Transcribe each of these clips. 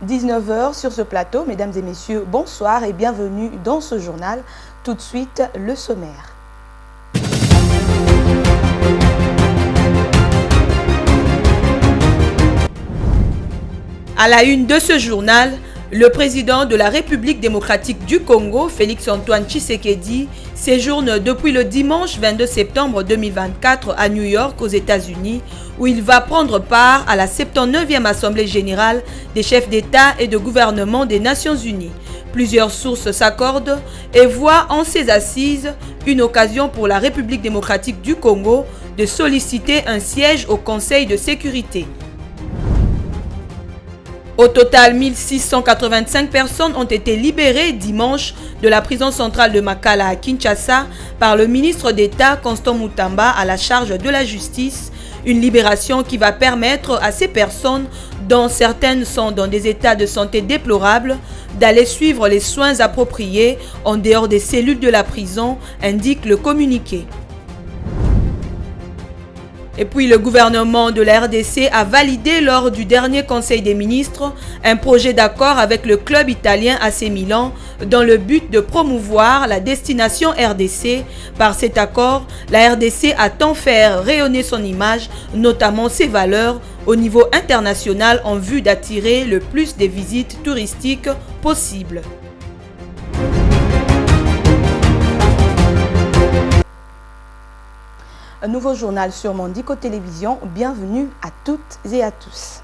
19 h sur ce plateau. Mesdames et messieurs, bonsoir et bienvenue dans ce journal. Tout de suite, le sommaire. À la une de ce journal, le président de la République démocratique du Congo, Félix-Antoine Tshisekedi, séjourne depuis le dimanche 22 septembre 2024 à New York aux États-Unis, où il va prendre part à la 79e Assemblée générale des chefs d'État et de gouvernement des Nations unies. Plusieurs sources s'accordent et voient en ces assises une occasion pour la République démocratique du Congo de solliciter un siège au Conseil de sécurité. Au total, 1685 personnes ont été libérées dimanche de la prison centrale de Makala à Kinshasa par le ministre d'État Constant Mutamba à la charge de la justice. Une libération qui va permettre à ces personnes, dont certaines sont dans des états de santé déplorables, d'aller suivre les soins appropriés en dehors des cellules de la prison, indique le communiqué. Et puis le gouvernement de la RDC a validé lors du dernier Conseil des ministres un projet d'accord avec le club italien AC Milan dans le but de promouvoir la destination RDC. Par cet accord, la RDC attend faire rayonner son image, notamment ses valeurs, au niveau international en vue d'attirer le plus de visites touristiques possibles. Un nouveau journal sur Mondico Télévision. Bienvenue à toutes et à tous.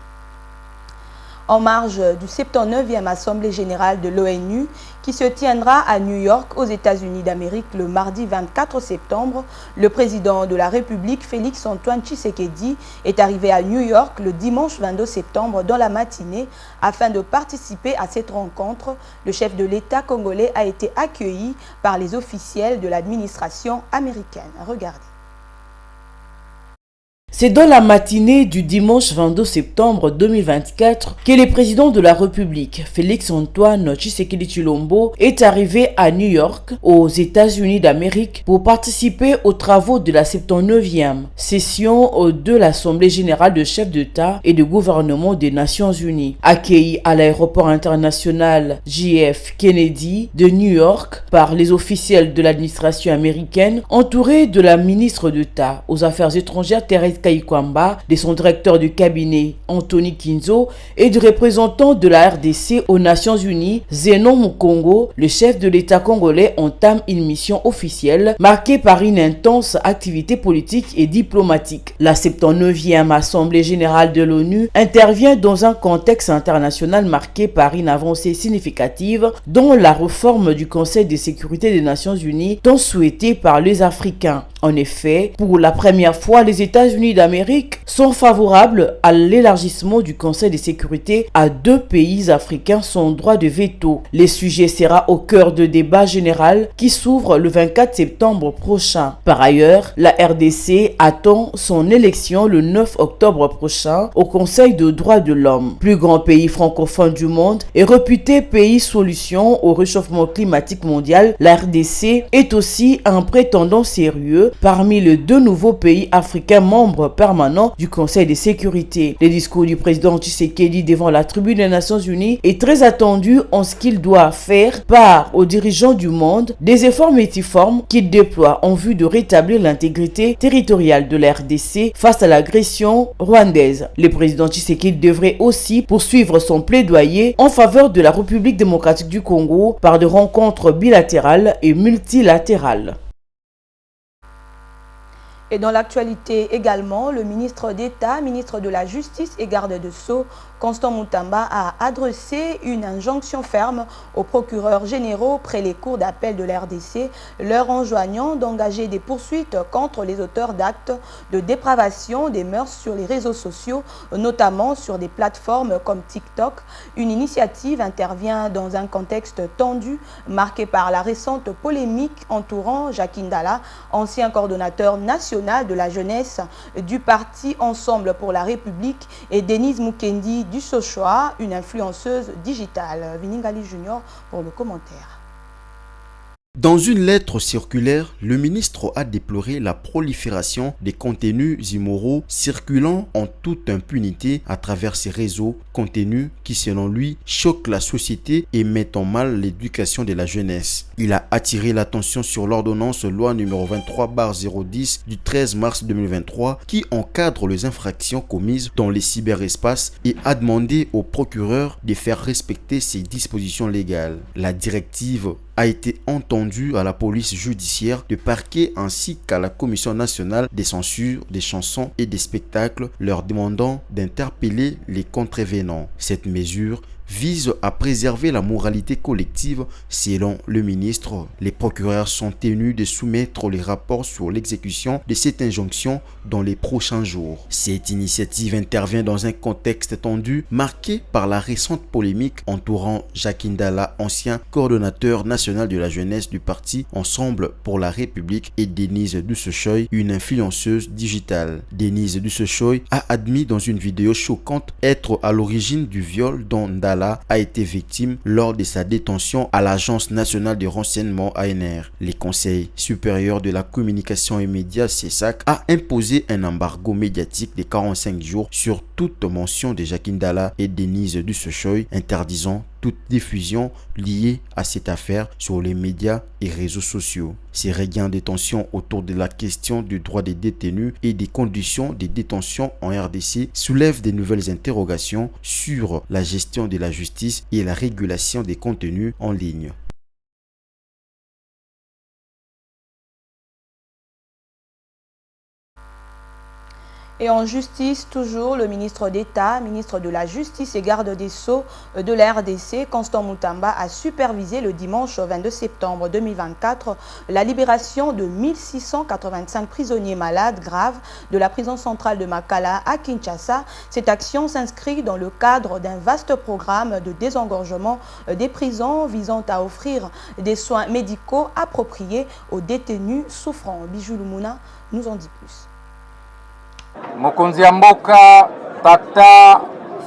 En marge du 79e Assemblée générale de l'ONU qui se tiendra à New York aux États-Unis d'Amérique le mardi 24 septembre, le président de la République Félix-Antoine Tshisekedi est arrivé à New York le dimanche 22 septembre dans la matinée afin de participer à cette rencontre. Le chef de l'État congolais a été accueilli par les officiels de l'administration américaine. Regardez. C'est dans la matinée du dimanche 22 septembre 2024 que le président de la République, Félix-Antoine Tshisekedi Tshilombo, est arrivé à New York, aux États-Unis d'Amérique, pour participer aux travaux de la 79e session de l'Assemblée générale de chefs d'État et de gouvernement des Nations unies. Accueilli à l'aéroport international JF Kennedy de New York par les officiels de l'administration américaine, entouré de la ministre d'État aux Affaires étrangères Thérèse Kayikwamba, de son directeur du cabinet Anthony Kinzo et du représentant de la RDC aux Nations Unies Zenon Mukongo, le chef de l'État congolais entame une mission officielle marquée par une intense activité politique et diplomatique. La 79e Assemblée générale de l'ONU intervient dans un contexte international marqué par une avancée significative dans la réforme du Conseil de sécurité des Nations Unies tant souhaitée par les Africains. En effet, pour la première fois, les États-Unis d'Amérique sont favorables à l'élargissement du Conseil de sécurité à 2 pays africains sans droit de veto. Le sujet sera au cœur de débat général qui s'ouvre le 24 septembre prochain. Par ailleurs, la RDC attend son élection le 9 octobre prochain au Conseil de droits de l'homme. Plus grand pays francophone du monde et réputé pays solution au réchauffement climatique mondial, la RDC est aussi un prétendant sérieux parmi les 2 nouveaux pays africains membres permanents du Conseil de sécurité. Le discours du président Tshisekedi devant la tribune des Nations Unies est très attendu en ce qu'il doit faire part aux dirigeants du monde des efforts multiformes qu'il déploie en vue de rétablir l'intégrité territoriale de la RDC face à l'agression rwandaise. Le président Tshisekedi devrait aussi poursuivre son plaidoyer en faveur de la République démocratique du Congo par des rencontres bilatérales et multilatérales. Et dans l'actualité également, le ministre d'État, ministre de la Justice et garde de Sceaux, Constant Mutamba, a adressé une injonction ferme aux procureurs généraux près les cours d'appel de la RDC, leur enjoignant d'engager des poursuites contre les auteurs d'actes de dépravation des mœurs sur les réseaux sociaux, notamment sur des plateformes comme TikTok. Une initiative intervient dans un contexte tendu, marqué par la récente polémique entourant Jacques Ndala, ancien coordonnateur national de la jeunesse du parti Ensemble pour la République, et Denise Mukendi du Sochoa, une influenceuse digitale. Viningali Junior pour le commentaire. Dans une lettre circulaire, le ministre a déploré la prolifération des contenus immoraux circulant en toute impunité à travers ces réseaux, contenus qui selon lui choquent la société et mettent en mal l'éducation de la jeunesse. Il a attiré l'attention sur l'ordonnance loi numéro 23/010 du 13 mars 2023 qui encadre les infractions commises dans les cyberespaces et a demandé au procureur de faire respecter ces dispositions légales. La directive a été entendue à la police judiciaire de parquet ainsi qu'à la Commission nationale des censures des chansons et des spectacles, leur demandant d'interpeller les contrevenants. Cette mesure vise à préserver la moralité collective selon le ministre. Les procureurs sont tenus de soumettre les rapports sur l'exécution de cette injonction dans les prochains jours. Cette initiative intervient dans un contexte tendu marqué par la récente polémique entourant Jacques Ndala, ancien coordonnateur national de la jeunesse du parti Ensemble pour la République, et Denise Dussochoy, une influenceuse digitale. Denise Dussochoy a admis dans une vidéo choquante être à l'origine du viol dont Ndala a été victime lors de sa détention à l'Agence nationale de renseignement ANR. Les conseils supérieurs de la communication et médias CESAC a imposé un embargo médiatique de 45 jours sur toute mention de Jacques Ndala et Denise Dussochoy, interdisant toute diffusion liée à cette affaire sur les médias et réseaux sociaux. Ces regains de tension autour de la question du droit des détenus et des conditions de détention en RDC soulèvent de nouvelles interrogations sur la gestion de la justice et la régulation des contenus en ligne. Et en justice, toujours, le ministre d'État, ministre de la Justice et garde des Sceaux de la RDC, Constant Mutamba, a supervisé le dimanche 22 septembre 2024 la libération de 1685 prisonniers malades graves de la prison centrale de Makala à Kinshasa. Cette action s'inscrit dans le cadre d'un vaste programme de désengorgement des prisons visant à offrir des soins médicaux appropriés aux détenus souffrants. Bijou Lumuna nous en dit plus. Mokonzi ya mboka Tata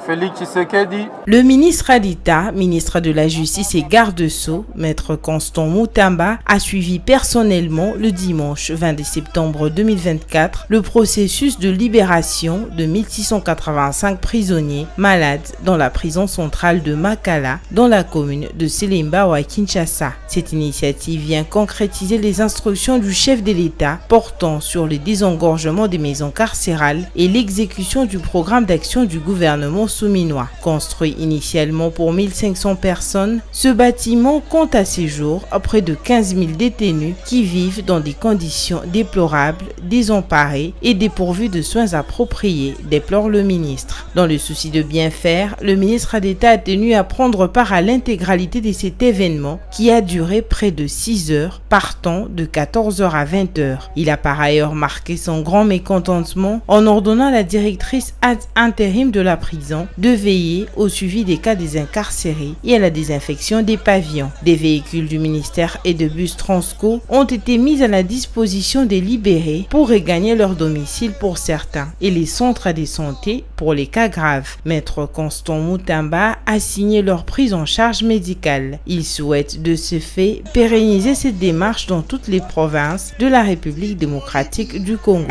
Félix Tshisekedi. Le ministre d'État, ministre de la Justice et garde-sceaux, maître Constant Mutamba, a suivi personnellement le dimanche 20 septembre 2024 le processus de libération de 1685 prisonniers malades dans la prison centrale de Makala, dans la commune de Selemba à Kinshasa. Cette initiative vient concrétiser les instructions du chef de l'État portant sur le désengorgement des maisons carcérales et l'exécution du programme d'action du gouvernement souminois. Construit initialement pour 1500 personnes, ce bâtiment compte à ce jour près de 15 000 détenus qui vivent dans des conditions déplorables, désemparés et dépourvus de soins appropriés, déplore le ministre. Dans le souci de bien faire, le ministre d'État a tenu à prendre part à l'intégralité de cet événement qui a duré près de 6 heures, partant de 14 h à 20 h. Il a par ailleurs marqué son grand mécontentement en ordonnant à la directrice intérim de la prison de veiller au suivi des cas des incarcérés et à la désinfection des pavillons. Des véhicules du ministère et de bus Transco ont été mis à la disposition des libérés pour regagner leur domicile pour certains et les centres de santé pour les cas graves. Maître Constant Mutamba a signé leur prise en charge médicale. Il souhaite de ce fait pérenniser cette démarche dans toutes les provinces de la République démocratique du Congo.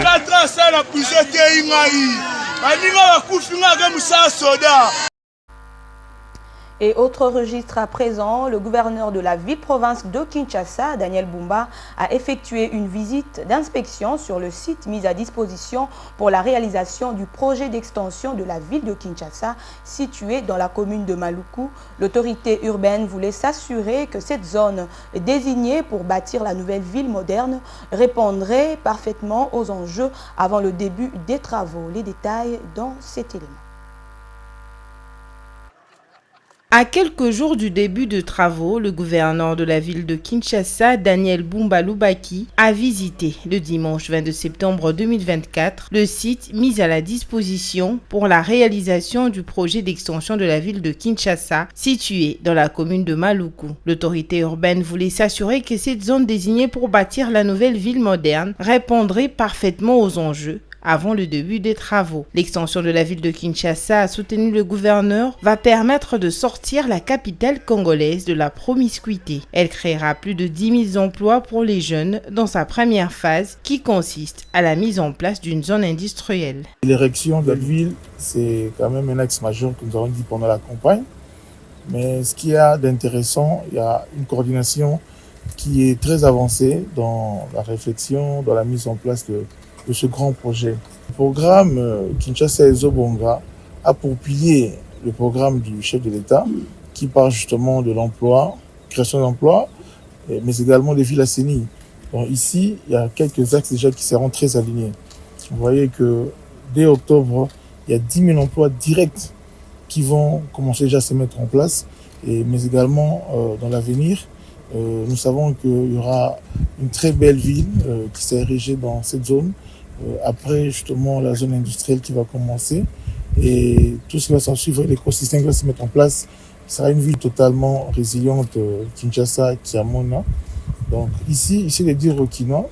Et autre registre à présent, le gouverneur de la ville-province de Kinshasa, Daniel Bumba, a effectué une visite d'inspection sur le site mis à disposition pour la réalisation du projet d'extension de la ville de Kinshasa, situé dans la commune de Maluku. L'autorité urbaine voulait s'assurer que cette zone désignée pour bâtir la nouvelle ville moderne répondrait parfaitement aux enjeux avant le début des travaux. Les détails dans cet élément. À quelques jours du début de travaux, le gouverneur de la ville de Kinshasa, Daniel Bumba Lubaki, a visité le dimanche 22 septembre 2024 le site mis à la disposition pour la réalisation du projet d'extension de la ville de Kinshasa, situé dans la commune de Maluku. L'autorité urbaine voulait s'assurer que cette zone désignée pour bâtir la nouvelle ville moderne répondrait parfaitement aux enjeux avant le début des travaux. L'extension de la ville de Kinshasa, a soutenu le gouverneur, va permettre de sortir la capitale congolaise de la promiscuité. Elle créera plus de 10 000 emplois pour les jeunes dans sa première phase qui consiste à la mise en place d'une zone industrielle. L'érection de la ville, c'est quand même un axe majeur que nous avons dit pendant la campagne. Mais ce qu'il y a d'intéressant, il y a une coordination qui est très avancée dans la réflexion, dans la mise en place de ce grand projet. Le programme Kinshasa Ezobonga a pour pilier le programme du chef de l'État qui parle justement de l'emploi, création d'emplois, mais également des villes assainies. Donc ici, il y a quelques axes déjà qui seront très alignés. Vous voyez que dès octobre, il y a 10 000 emplois directs qui vont commencer déjà à se mettre en place, mais également dans l'avenir, nous savons qu'il y aura une très belle ville qui s'est érigée dans cette zone, après justement la zone industrielle qui va commencer, et tout ce qui va s'en suivre, l'écosystème qui va se mettre en place, ce sera une ville totalement résiliente, Kinshasa, Kiamona. Donc ici de dire aux Kinois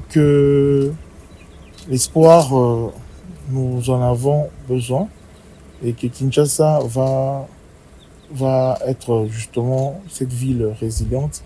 que l'espoir, nous en avons besoin, et que Kinshasa va être justement cette ville résiliente.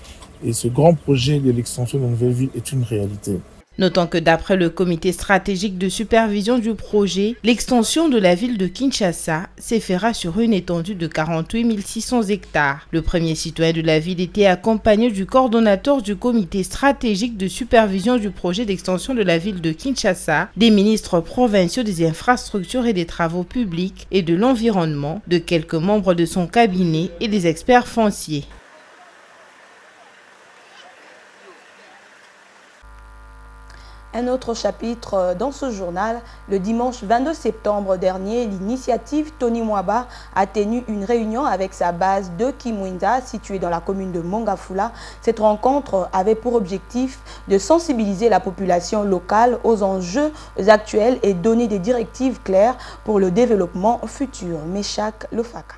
Et ce grand projet de l'extension de la nouvelle ville est une réalité. Notons que d'après le comité stratégique de supervision du projet, l'extension de la ville de Kinshasa s'effectuera sur une étendue de 48 600 hectares. Le premier citoyen de la ville était accompagné du coordonnateur du comité stratégique de supervision du projet d'extension de la ville de Kinshasa, des ministres provinciaux des infrastructures et des travaux publics et de l'environnement, de quelques membres de son cabinet et des experts fonciers. Un autre chapitre dans ce journal, le dimanche 22 septembre dernier, l'initiative Tony Mwaba a tenu une réunion avec sa base de Kimwinda, située dans la commune de Mongafula. Cette rencontre avait pour objectif de sensibiliser la population locale aux enjeux actuels et donner des directives claires pour le développement futur. Meshak Lofaka.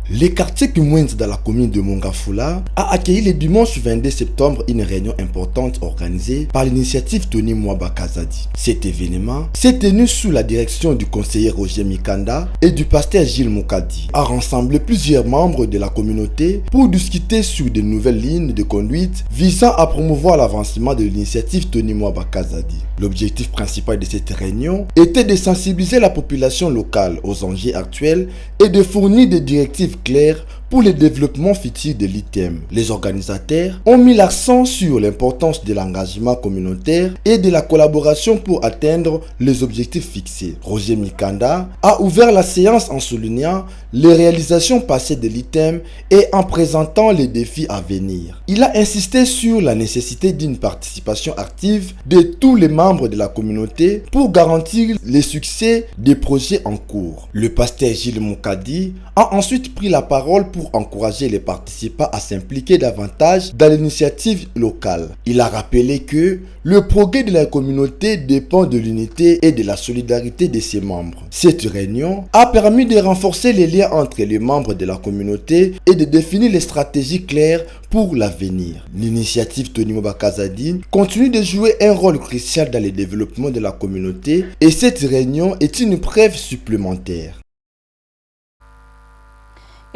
Le quartier Kimwenza dans la commune de Mongafula a accueilli le dimanche 22 septembre une réunion importante organisée par l'initiative Tony Mwaba Kazadi. Cet événement s'est tenu sous la direction du conseiller Roger Mikanda et du pasteur Gilles Moukadi, a rassemblé plusieurs membres de la communauté pour discuter sur de nouvelles lignes de conduite visant à promouvoir l'avancement de l'initiative Tony Mwaba Kazadi. L'objectif principal de cette réunion était de sensibiliser la population locale aux enjeux actuels et de fournir des directives claires pour le développement futur de l'ITEM. Les organisateurs ont mis l'accent sur l'importance de l'engagement communautaire et de la collaboration pour atteindre les objectifs fixés. Roger Mikanda a ouvert la séance en soulignant les réalisations passées de l'ITEM et en présentant les défis à venir. Il a insisté sur la nécessité d'une participation active de tous les membres de la communauté pour garantir le succès des projets en cours. Le pasteur Gilles Moukadi a ensuite pris la parole pour encourager les participants à s'impliquer davantage dans l'initiative locale. Il a rappelé que le progrès de la communauté dépend de l'unité et de la solidarité de ses membres. Cette réunion a permis de renforcer les liens entre les membres de la communauté et de définir les stratégies claires pour l'avenir. L'initiative Tony Mwaba Kazadi continue de jouer un rôle crucial dans le développement de la communauté et cette réunion est une preuve supplémentaire.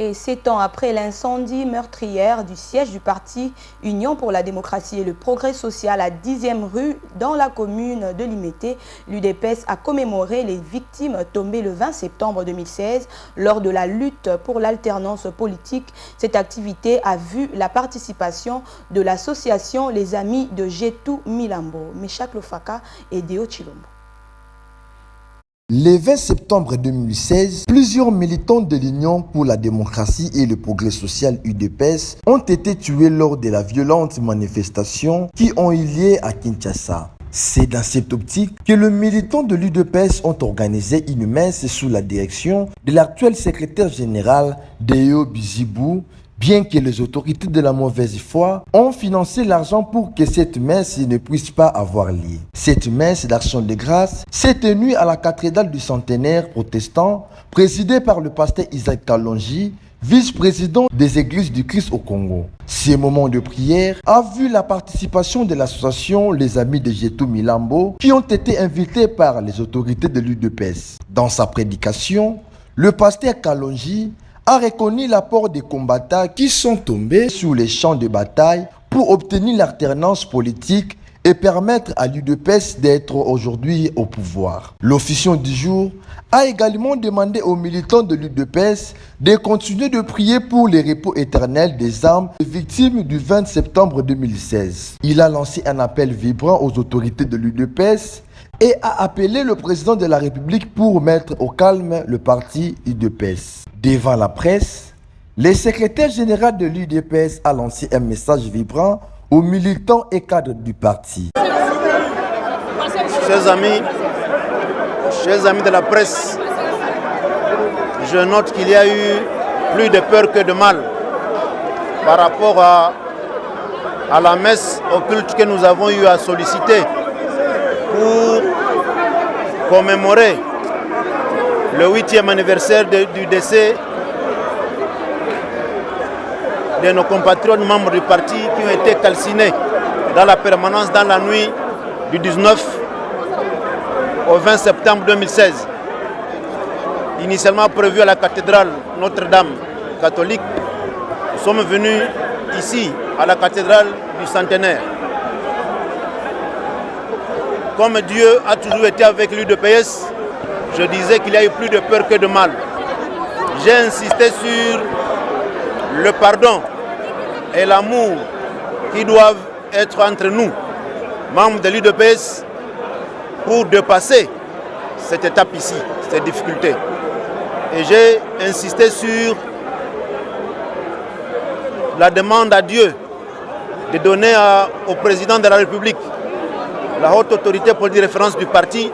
Et 7 ans après l'incendie meurtrière du siège du parti Union pour la démocratie et le progrès social à 10e rue dans la commune de Limete, l'UDPS a commémoré les victimes tombées le 20 septembre 2016 lors de la lutte pour l'alternance politique. Cette activité a vu la participation de l'association Les Amis de Jetou Milambo, Meshak Lofaka et Deo Chilombo. Le 20 septembre 2016, plusieurs militants de l'Union pour la démocratie et le progrès social UDPS ont été tués lors de la violente manifestation qui ont eu lieu à Kinshasa. C'est dans cette optique que les militants de l'UDPS ont organisé une messe sous la direction de l'actuel secrétaire général Deo Bizibou, bien que les autorités de la mauvaise foi ont financé l'argent pour que cette messe ne puisse pas avoir lieu. Cette messe d'action de grâce s'est tenue à la cathédrale du centenaire protestant, présidée par le pasteur Isaac Kalonji, vice-président des Églises du Christ au Congo. Ces moments de prière a vu la participation de l'association Les Amis de Jetou Milambo qui ont été invités par les autorités de l'UDPS. Dans sa prédication, le pasteur Kalonji a reconnu l'apport des combattants qui sont tombés sur les champs de bataille pour obtenir l'alternance politique et permettre à l'UDPS d'être aujourd'hui au pouvoir. L'officiant du jour a également demandé aux militants de l'UDPS de continuer de prier pour les repos éternels des âmes des victimes du 20 septembre 2016. Il a lancé un appel vibrant aux autorités de l'UDPS et a appelé le président de la République pour mettre au calme le parti UDPS. Devant la presse, le secrétaire général de l'UDPS a lancé un message vibrant aux militants et cadres du parti. Chers amis de la presse, je note qu'il y a eu plus de peur que de mal par rapport à la messe occulte que nous avons eu à solliciter pour commémorer le 8e anniversaire du décès de nos compatriotes membres du parti qui ont été calcinés dans la permanence dans la nuit du 19 au 20 septembre 2016. Initialement prévu à la cathédrale Notre-Dame catholique, nous sommes venus ici à la cathédrale du Centenaire. Comme Dieu a toujours été avec l'UDPS, je disais qu'il y a eu plus de peur que de mal. J'ai insisté sur le pardon et l'amour qui doivent être entre nous, membres de l'UDPS, pour dépasser cette étape ici, cette difficulté. Et j'ai insisté sur la demande à Dieu de donner au président de la République, la haute autorité pour dire référence du parti,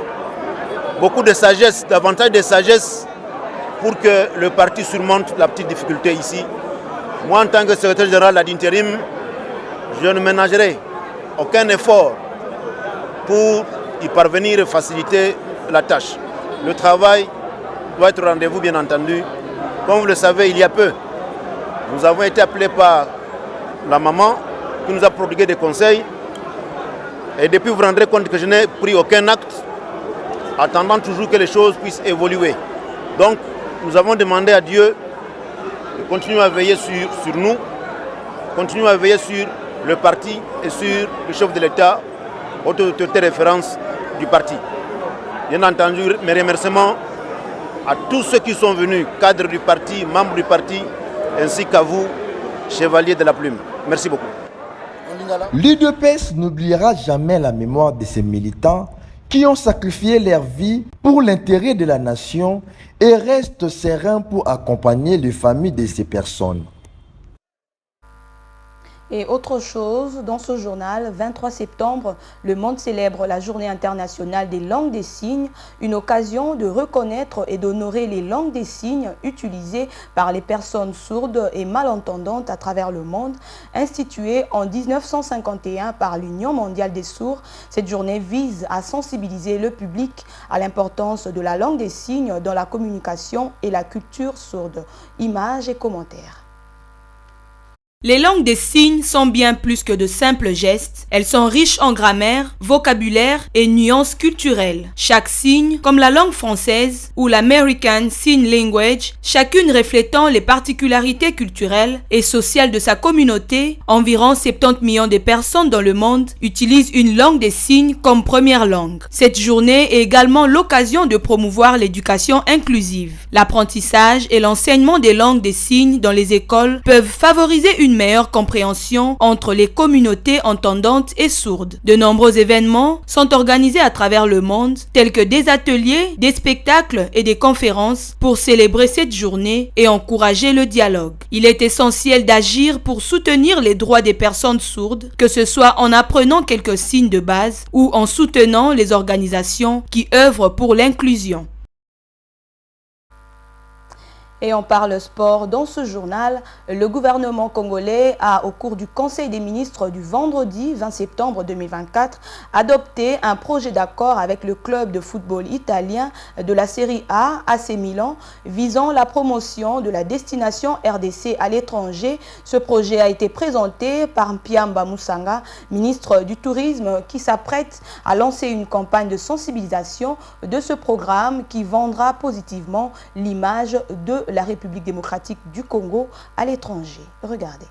beaucoup de sagesse, davantage de sagesse pour que le parti surmonte la petite difficulté ici. Moi, en tant que secrétaire général d'intérim, je ne ménagerai aucun effort pour y parvenir et faciliter la tâche. Le travail doit être au rendez-vous, bien entendu. Comme vous le savez, il y a peu, nous avons été appelés par la maman qui nous a prodigué des conseils. Et depuis, vous vous rendrez compte que je n'ai pris aucun acte, attendant toujours que les choses puissent évoluer. Donc, nous avons demandé à Dieu de continuer à veiller sur nous, continuer à veiller sur le parti et sur le chef de l'État, haute autorité référence du parti. Bien entendu, mes remerciements à tous ceux qui sont venus, cadres du parti, membres du parti, ainsi qu'à vous, chevaliers de la plume. Merci beaucoup. L'UDPS n'oubliera jamais la mémoire de ces militants qui ont sacrifié leur vie pour l'intérêt de la nation et restent sereins pour accompagner les familles de ces personnes. Et autre chose, dans ce journal, 23 septembre, le monde célèbre la Journée internationale des langues des signes, une occasion de reconnaître et d'honorer les langues des signes utilisées par les personnes sourdes et malentendantes à travers le monde. Instituée en 1951 par l'Union mondiale des sourds, cette journée vise à sensibiliser le public à l'importance de la langue des signes dans la communication et la culture sourde. Images et commentaires. Les langues des signes sont bien plus que de simples gestes. Elles sont riches en grammaire, vocabulaire et nuances culturelles. Chaque signe, comme la langue française ou l'American Sign Language, chacune reflétant les particularités culturelles et sociales de sa communauté, environ 70 millions de personnes dans le monde utilisent une langue des signes comme première langue. Cette journée est également l'occasion de promouvoir l'éducation inclusive. L'apprentissage et l'enseignement des langues des signes dans les écoles peuvent favoriser une meilleure compréhension entre les communautés entendantes et sourdes. De nombreux événements sont organisés à travers le monde, tels que des ateliers, des spectacles et des conférences pour célébrer cette journée et encourager le dialogue. Il est essentiel d'agir pour soutenir les droits des personnes sourdes, que ce soit en apprenant quelques signes de base ou en soutenant les organisations qui œuvrent pour l'inclusion. Et on parle sport dans ce journal. Le gouvernement congolais a, au cours du Conseil des ministres du vendredi 20 septembre 2024, adopté un projet d'accord avec le club de football italien de la Série A, AC Milan, visant la promotion de la destination RDC à l'étranger. Ce projet a été présenté par Mpiamba Moussanga, ministre du Tourisme, qui s'apprête à lancer une campagne de sensibilisation de ce programme qui vendra positivement l'image de la République démocratique du Congo à l'étranger. Regardez.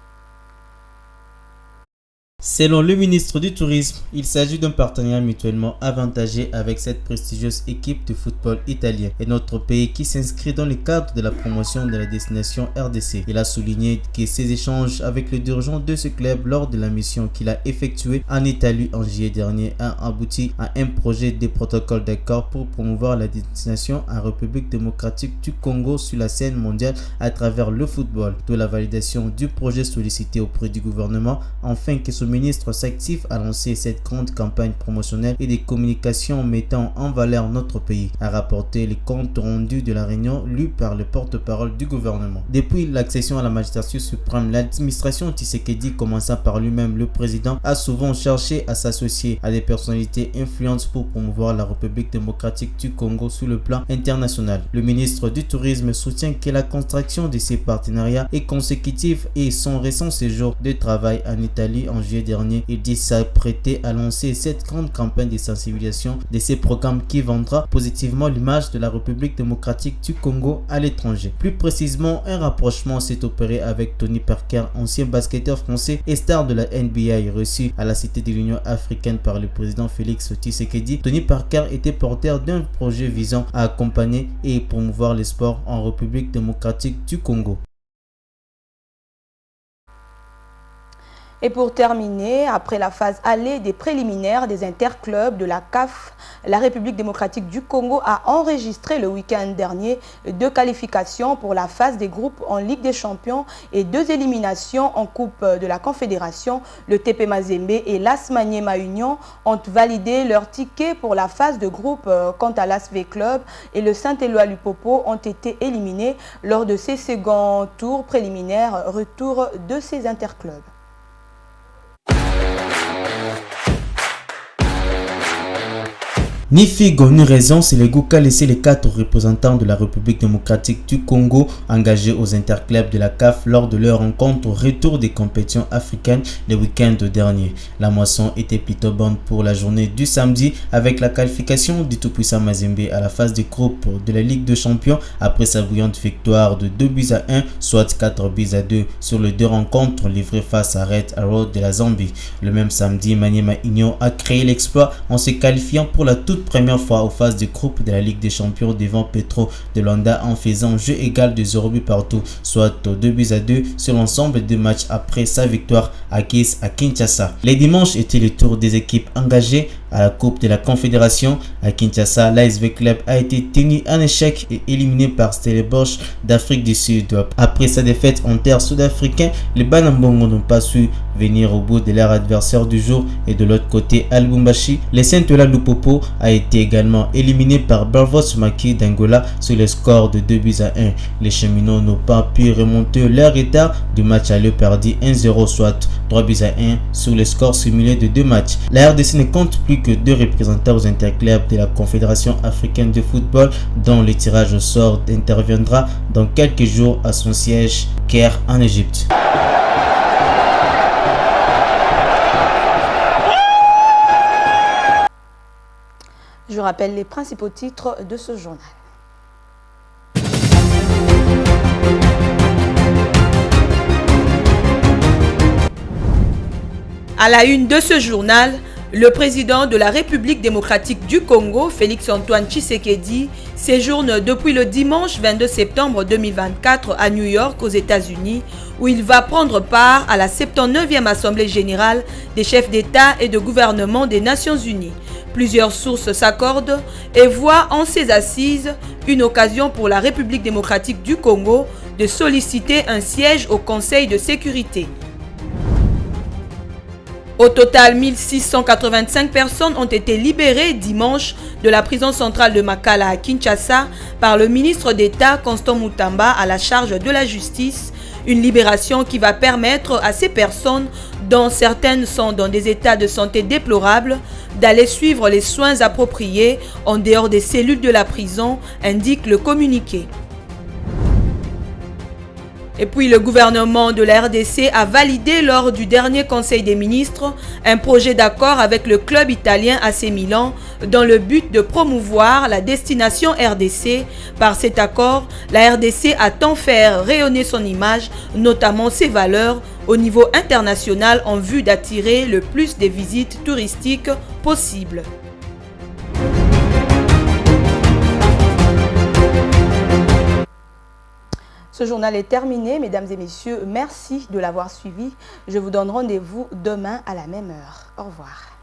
Selon le ministre du Tourisme, il s'agit d'un partenariat mutuellement avantagé avec cette prestigieuse équipe de football italien et notre pays qui s'inscrit dans le cadre de la promotion de la destination RDC. Il a souligné que ces échanges avec le dirigeant de ce club lors de la mission qu'il a effectuée en Italie en juillet dernier a abouti à un projet de protocole d'accord pour promouvoir la destination en République démocratique du Congo sur la scène mondiale à travers le football. De la validation du projet sollicité auprès du gouvernement afin que ce ministre s'active à lancer cette grande campagne promotionnelle et de communication mettant en valeur notre pays, a rapporté les comptes rendus de la réunion lus par le porte-parole du gouvernement. Depuis l'accession à la magistrature suprême, l'administration Tshisekedi, commençant par lui-même le président, a souvent cherché à s'associer à des personnalités influentes pour promouvoir la République démocratique du Congo sur le plan international. Le ministre du Tourisme soutient que la contraction de ces partenariats est consécutive et son récent séjour de travail en Italie en juillet dernier, il dit s'apprêter à lancer cette grande campagne de sensibilisation de ces programmes qui vendra positivement l'image de la République démocratique du Congo à l'étranger. Plus précisément, un rapprochement s'est opéré avec Tony Parker, ancien basketteur français et star de la NBA, reçu à la Cité de l'Union africaine par le président Félix Tshisekedi. Tony Parker était porteur d'un projet visant à accompagner et promouvoir les sports en République démocratique du Congo. Et pour terminer, après la phase allée des préliminaires des interclubs de la CAF, la République démocratique du Congo a enregistré le week-end dernier 2 qualifications pour la phase des groupes en Ligue des Champions et 2 éliminations en Coupe de la Confédération. Le TP Mazembe et l'AS Maniema Union ont validé leur ticket pour la phase de groupe. Quant à l'ASV Club et le Saint-Éloi Lupopo ont été éliminés lors de ces seconds tours préliminaires. Retour de ces interclubs. Ni figue ni raison, c'est le goût qu'a laissé les 4 représentants de la République démocratique du Congo engagés aux interclubs de la CAF lors de leur rencontre au retour des compétitions africaines le week-end dernier. La moisson était plutôt bonne pour la journée du samedi avec la qualification du tout-puissant Mazembe à la phase de groupe de la Ligue des Champions après sa brillante victoire de 2-1, soit 4-2 sur les 2 rencontres livrées face à Red Arrow de la Zambie. Le même samedi, Maniema Union a créé l'exploit en se qualifiant pour la toute première fois aux phases de groupe de la Ligue des Champions devant Petro de Luanda en faisant jeu égal de 0 but partout, soit 2-2 sur l'ensemble des matchs après sa victoire acquise à Kinshasa. Les dimanches étaient le tour des équipes engagées à la Coupe de la Confédération. À Kinshasa, l'ASV Club a été tenu en échec et éliminé par Stellenbosch d'Afrique du Sud. Après sa défaite en terre sud-africaine, les Banambongo n'ont pas su venir au bout de leur adversaire du jour et de l'autre côté, à Lubumbashi, les Saint-Éloi Lupopo a été également éliminé par Bravos Maki d'Angola sur le score de 2-1. Les cheminots n'ont pas pu remonter leur retard du match aller perdu 1-0, soit 3-1 sur le score simulé de 2 matchs. La RDC ne compte plus que 2 représentants aux interclubs de la Confédération africaine de football dont le tirage au sort interviendra dans quelques jours à son siège Caire en Égypte. Je rappelle les principaux titres de ce journal. À la une de ce journal, le président de la République démocratique du Congo, Félix-Antoine Tshisekedi, séjourne depuis le dimanche 22 septembre 2024 à New York, aux États-Unis, où il va prendre part à la 79e Assemblée générale des chefs d'État et de gouvernement des Nations unies. Plusieurs sources s'accordent et voient en ces assises une occasion pour la République démocratique du Congo de solliciter un siège au Conseil de sécurité. Au total, 1685 personnes ont été libérées dimanche de la prison centrale de Makala à Kinshasa par le ministre d'État Constant Mutamba à la charge de la justice. Une libération qui va permettre à ces personnes, dont certaines sont dans des états de santé déplorables, d'aller suivre les soins appropriés en dehors des cellules de la prison, indique le communiqué. Et puis le gouvernement de la RDC a validé lors du dernier Conseil des ministres un projet d'accord avec le club italien AC Milan dans le but de promouvoir la destination RDC. Par cet accord, la RDC attend faire rayonner son image, notamment ses valeurs, au niveau international en vue d'attirer le plus de visites touristiques possibles. Ce journal est terminé, mesdames et messieurs. Merci de l'avoir suivi. Je vous donne rendez-vous demain à la même heure. Au revoir.